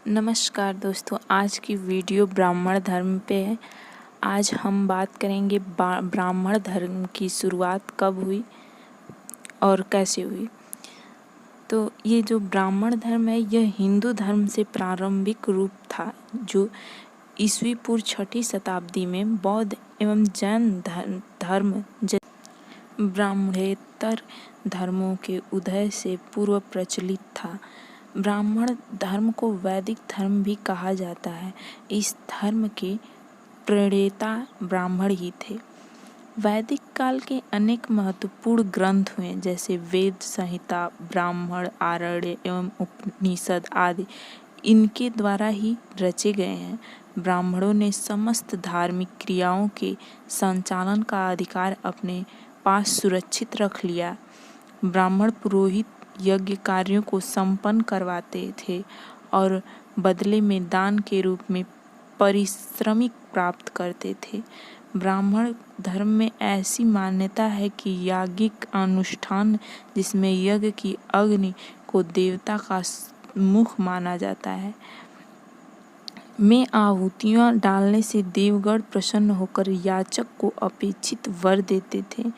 नमस्कार दोस्तों, आज की वीडियो ब्राह्मण धर्म पे है। आज हम बात करेंगे ब्राह्मण धर्म की शुरुआत कब हुई और कैसे हुई। तो ये जो ब्राह्मण धर्म है यह हिंदू धर्म से प्रारंभिक रूप था, जो ईस्वी पूर्व 6वीं शताब्दी में बौद्ध एवं जैन धर्म ब्राह्मणेतर धर्मों के उदय से पूर्व प्रचलित था। ब्राह्मण धर्म को वैदिक धर्म भी कहा जाता है। इस धर्म के प्रणेता ब्राह्मण ही थे। वैदिक काल के अनेक महत्वपूर्ण ग्रंथ हुए, जैसे वेद संहिता, ब्राह्मण, आरण्य एवं उपनिषद आदि इनके द्वारा ही रचे गए हैं। ब्राह्मणों ने समस्त धार्मिक क्रियाओं के संचालन का अधिकार अपने पास सुरक्षित रख लिया। ब्राह्मण पुरोहित यज्ञ कार्यों को संपन्न करवाते थे और बदले में दान के रूप में पारिश्रमिक प्राप्त करते थे। ब्राह्मण धर्म में ऐसी मान्यता है कि याज्ञिक अनुष्ठान, जिसमें यज्ञ की अग्नि को देवता का मुख माना जाता है, में आहुतियां डालने से देवगण प्रसन्न होकर याचक को अपेक्षित वर देते थे।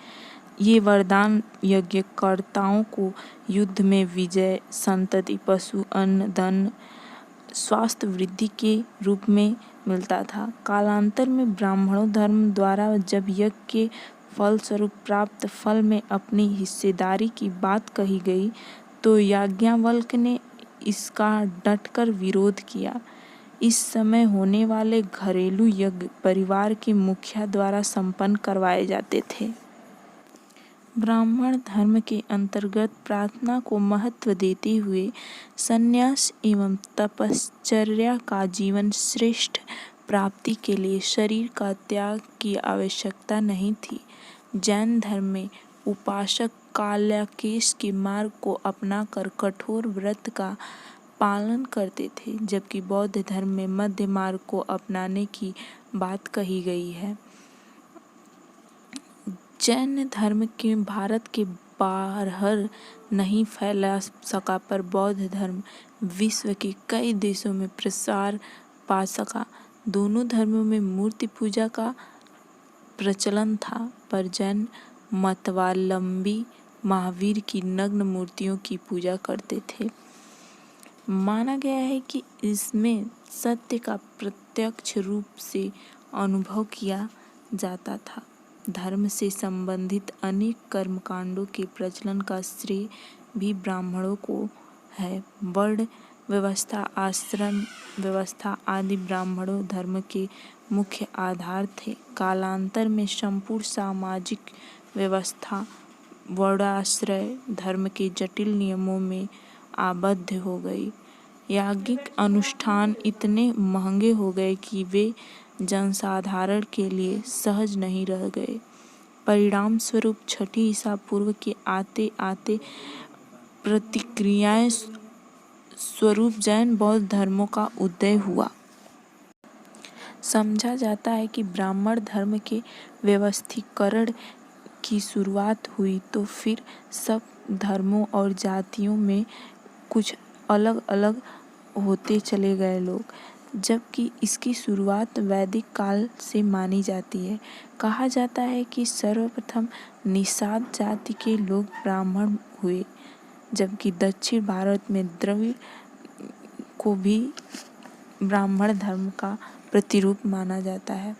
ये वरदान यज्ञकर्ताओं को युद्ध में विजय, संतति, पशु, अन्न, धन, स्वास्थ्य वृद्धि के रूप में मिलता था। कालांतर में ब्राह्मणों धर्म द्वारा जब यज्ञ के फलस्वरूप प्राप्त फल में अपनी हिस्सेदारी की बात कही गई, तो याज्ञवल्क्य ने इसका डटकर विरोध किया। इस समय होने वाले घरेलू यज्ञ परिवार के मुखिया द्वारा संपन्न करवाए जाते थे। ब्राह्मण धर्म के अंतर्गत प्रार्थना को महत्व देते हुए संन्यास एवं तपश्चर्या का जीवन श्रेष्ठ प्राप्ति के लिए शरीर का त्याग की आवश्यकता नहीं थी। जैन धर्म में उपासक काल्याकेश के मार्ग को अपनाकर कठोर व्रत का पालन करते थे, जबकि बौद्ध धर्म में मध्य मार्ग को अपनाने की बात कही गई है। जैन धर्म के भारत के बाहर नहीं फैला सका, पर बौद्ध धर्म विश्व के कई देशों में प्रसार पा सका। दोनों धर्मों में मूर्ति पूजा का प्रचलन था, पर जैन मतवावलंबी महावीर की नग्न मूर्तियों की पूजा करते थे। माना गया है कि इसमें सत्य का प्रत्यक्ष रूप से अनुभव किया जाता था। धर्म से संबंधित अनेक कर्मकांडों के प्रचलन का श्रेय भी ब्राह्मणों को है। वर्ण व्यवस्था, आश्रम व्यवस्था आदि ब्राह्मणों धर्म के मुख्य आधार थे। कालांतर में संपूर्ण सामाजिक व्यवस्था वर्णाश्रय धर्म के जटिल नियमों में आबद्ध हो गई। याज्ञिक अनुष्ठान इतने महंगे हो गए कि वे जनसाधारण के लिए सहज नहीं रह गए। परिणाम स्वरूप 6वीं ईसा पूर्व के आते आते प्रतिक्रियाएं स्वरूप जैन बौद्ध धर्मों का उदय हुआ। समझा जाता है कि ब्राह्मण धर्म के व्यवस्थीकरण की शुरुआत हुई तो फिर सब धर्मों और जातियों में कुछ अलग अलग होते चले गए लोग, जबकि इसकी शुरुआत वैदिक काल से मानी जाती है। कहा जाता है कि सर्वप्रथम निषाद जाति के लोग ब्राह्मण हुए, जबकि दक्षिण भारत में द्रविड़ को भी ब्राह्मण धर्म का प्रतिरूप माना जाता है।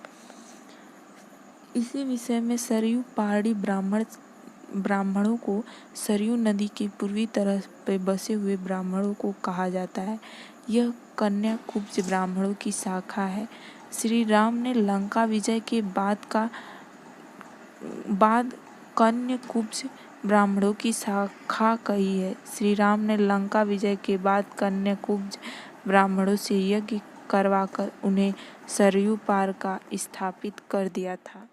इसी विषय में सरयू पहाड़ी ब्राह्मणों को सरयू नदी के पूर्वी तरफ पे बसे हुए ब्राह्मणों को कहा जाता है। यह कन्याकुब्ज ब्राह्मणों की शाखा है। श्री राम ने लंका विजय के बाद कन्याकुब्ज ब्राह्मणों की शाखा कही है। श्री राम ने लंका विजय के बाद कन्याकुब्ज ब्राह्मणों से यज्ञ करवाकर उन्हें सरयू पार का स्थापित कर दिया था।